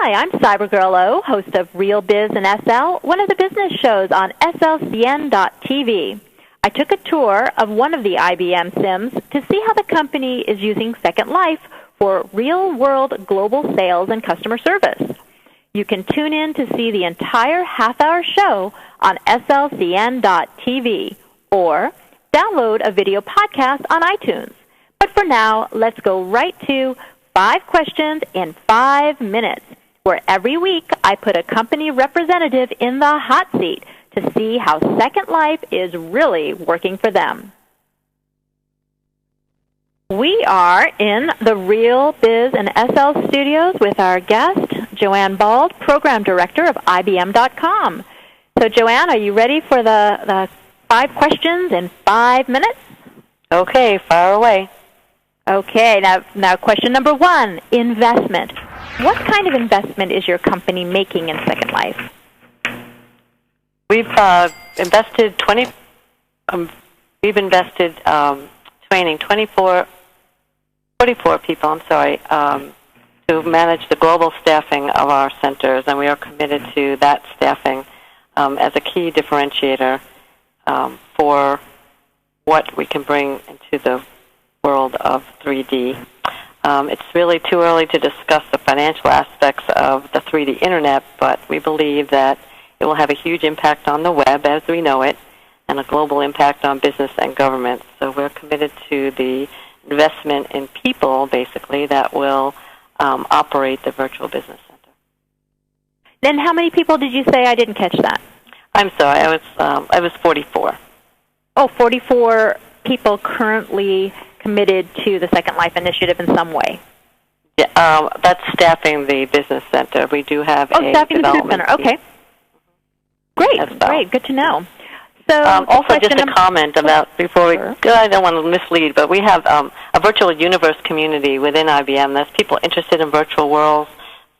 Hi, I'm Cybergrrl Oh, host of Real Biz and SL, one of the business shows on slcn.tv. I took a tour of one of the IBM Sims to see how the company is using Second Life for real-world global sales and customer service. You can tune in to see the entire half-hour show on slcn.tv or download a video podcast on iTunes. But for now, let's go right to 5 questions in 5 minutes, where every week I put a company representative in the hot seat to see how Second Life is really working for them. We are in the Real Biz and SL studios with our guest, Joanne Bald, Program Director of IBM.com. So, Joanne, are you ready for the 5 questions in 5 minutes? Okay, fire away. Okay, now question number 1, investment. What kind of investment is your company making in Second Life? We've invested training 44 people, to manage the global staffing of our centers, and we are committed to that staffing as a key differentiator for what we can bring into the world of 3D. It's really too early to discuss the financial aspects of the 3D Internet, but we believe that it will have a huge impact on the web as we know it and a global impact on business and government. So we're committed to the investment in people, basically, that will operate the virtual business center. Then how many people did you say? I didn't catch that. I'm sorry, I was 44. Oh, 44 people currently committed to the Second Life initiative in some way. Yeah, that's staffing the business center. We do have a staffing the business center. Okay. Great, good to know. So, also, just a comment about before we go. I don't want to mislead, but we have a virtual universe community within IBM. There's people interested in virtual worlds,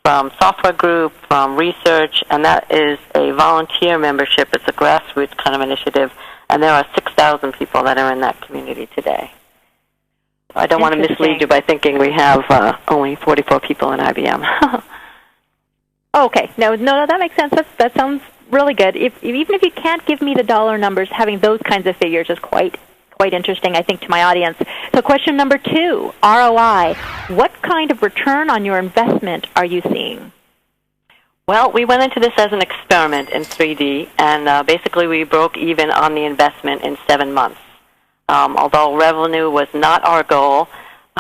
from software group, from research, and that is a volunteer membership. It's a grassroots kind of initiative, and there are 6,000 people that are in that community today. I don't want to mislead you by thinking we have only 44 people in IBM. Okay, no, that makes sense. That sounds really good. Even if you can't give me the dollar numbers, having those kinds of figures is quite interesting, I think, to my audience. So question number 2, ROI. What kind of return on your investment are you seeing? Well, we went into this as an experiment in 3D, and basically we broke even on the investment in 7 months. Although revenue was not our goal,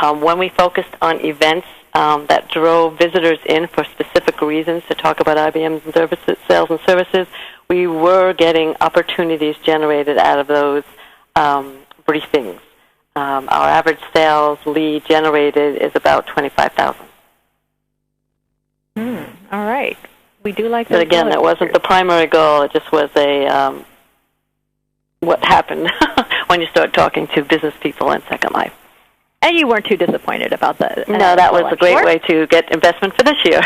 when we focused on events that drove visitors in for specific reasons to talk about IBM's services, sales and services, we were getting opportunities generated out of those briefings. Our average sales lead generated is about 25,000. All right. We do like that. But again, that wasn't the primary goal. It just was a what happened when you start talking to business people in Second Life. And you weren't too disappointed about that? No, that was a great way to get investment for this year.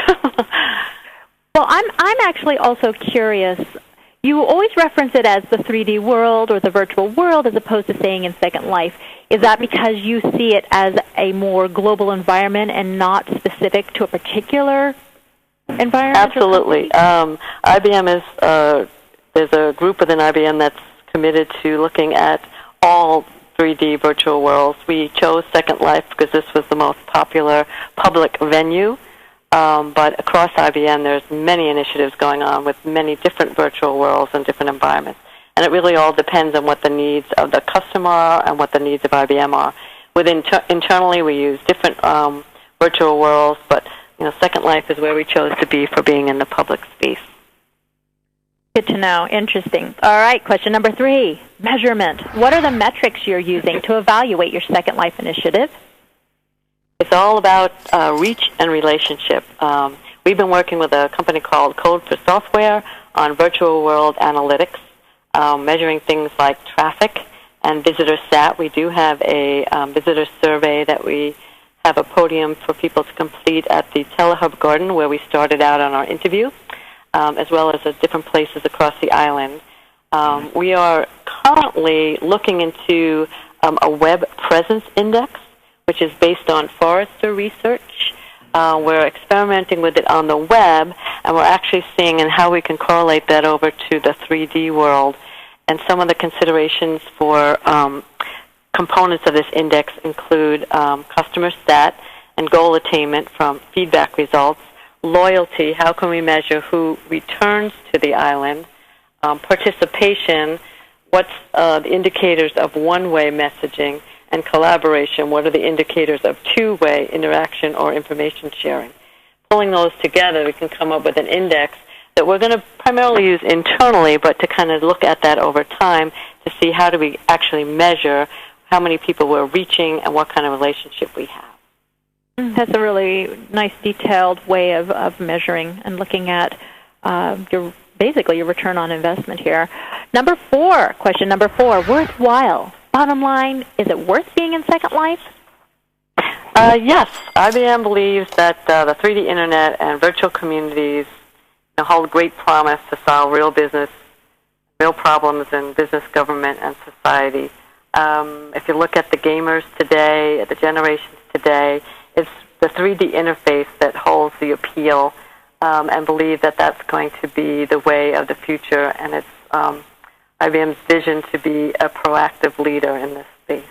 Well, I'm actually also curious. You always reference it as the 3D world or the virtual world as opposed to saying in Second Life. Is that because you see it as a more global environment and not specific to a particular environment? Absolutely. IBM is, there's a group within IBM that's committed to looking at all 3D virtual worlds. We chose Second Life because this was the most popular public venue. But across IBM, there's many initiatives going on with many different virtual worlds and different environments. And it really all depends on what the needs of the customer are and what the needs of IBM are. Internally, we use different virtual worlds, but Second Life is where we chose to be for being in the public space. Good to know. Interesting. All right, question number 3, measurement. What are the metrics you're using to evaluate your Second Life initiative? It's all about reach and relationship. We've been working with a company called Code for Software on virtual world analytics, measuring things like traffic and visitor sat. We do have a visitor survey that we have a podium for people to complete at the Telehub Garden where we started out on our interview, as well as at different places across the island. We are currently looking into a web presence index, which is based on Forrester research. We're experimenting with it on the web, and we're actually seeing and how we can correlate that over to the 3D world. And some of the considerations for components of this index include customer stat and goal attainment from feedback results, loyalty, how can we measure who returns to the island, participation, what's the indicators of one-way messaging, and collaboration, what are the indicators of two-way interaction or information sharing. Pulling those together, we can come up with an index that we're going to primarily use internally, but to kind of look at that over time to see how do we actually measure how many people we're reaching and what kind of relationship we have. That's a really nice, detailed way of measuring and looking at basically your return on investment here. Question number 4, worthwhile. Bottom line, is it worth being in Second Life? Yes. IBM believes that the 3D Internet and virtual communities hold great promise to solve real business, real problems in business, government, and society. If you look at the gamers today, at the generations today, it's the 3D interface that holds the appeal, and believe that that's going to be the way of the future, and it's IBM's vision to be a proactive leader in this space.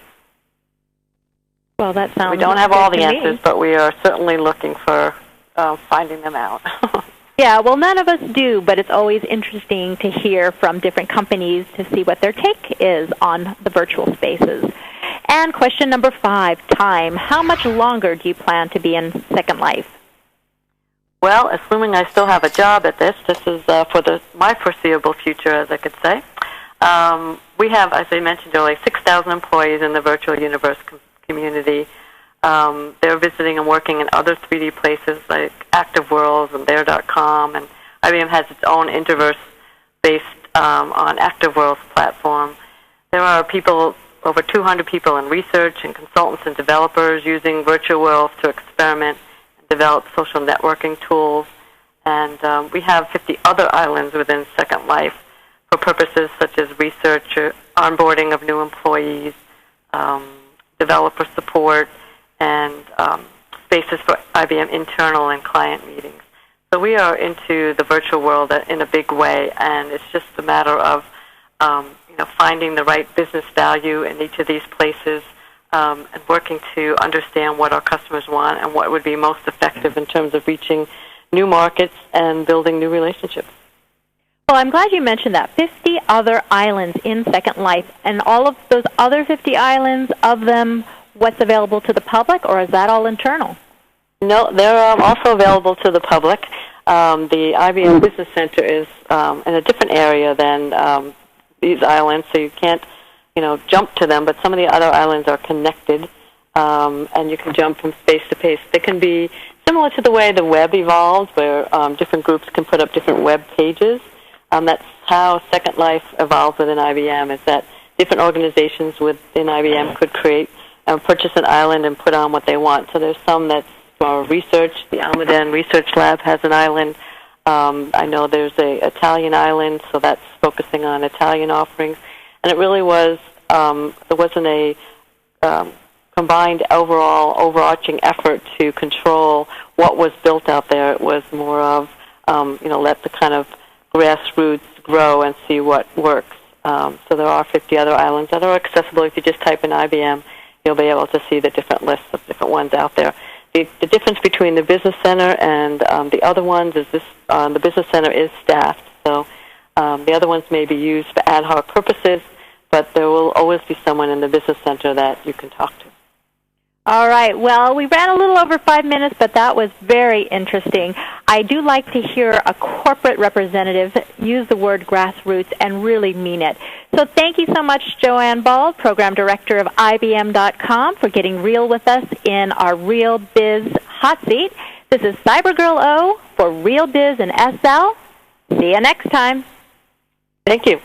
Well, that sounds. We don't have all the answers, but we are certainly looking for finding them out. Yeah, well, none of us do, but it's always interesting to hear from different companies to see what their take is on the virtual spaces. And question number 5, time. How much longer do you plan to be in Second Life? Well, assuming I still have a job at this is for my foreseeable future, as I could say. We have, as I mentioned earlier, 6,000 employees in the virtual universe community. They're visiting and working in other 3D places like Active Worlds and There.com, and IBM has its own Interverse based on Active Worlds platform. There are over 200 people in research and consultants and developers using virtual worlds to experiment and develop social networking tools. And we have 50 other islands within Second Life for purposes such as research, onboarding of new employees, developer support, and spaces for IBM internal and client meetings. So we are into the virtual world in a big way, and it's just a matter of finding the right business value in each of these places and working to understand what our customers want and what would be most effective in terms of reaching new markets and building new relationships. Well, I'm glad you mentioned that. 50 other islands in Second Life, and all of those other 50 islands, of them, what's available to the public, or is that all internal? No, they're also available to the public. The IBM Business Center is in a different area than these islands, so you can't, jump to them. But some of the other islands are connected, and you can jump from space to space. They can be similar to the way the web evolved, where different groups can put up different web pages. That's how Second Life evolved within IBM, is that different organizations within IBM could create and purchase an island and put on what they want. So there's some that's for research. The Almaden Research Lab has an island. I know there's a Italian island, so that's focusing on Italian offerings. And it really was, there wasn't a combined overarching effort to control what was built out there. It was more of, let the kind of grassroots grow and see what works. So there are 50 other islands that are accessible. If you just type in IBM, you'll be able to see the different lists of different ones out there. The difference between the Business Center and the other ones is the Business Center is staffed. So the other ones may be used for ad hoc purposes, but there will always be someone in the Business Center that you can talk to. All right. Well, we ran a little over 5 minutes, but that was very interesting. I do like to hear a corporate representative use the word grassroots and really mean it. So thank you so much, Joanne Bald, Program Director of IBM.com, for getting real with us in our Real Biz Hot Seat. This is Cybergrrl Oh for Real Biz and SL. See you next time. Thank you.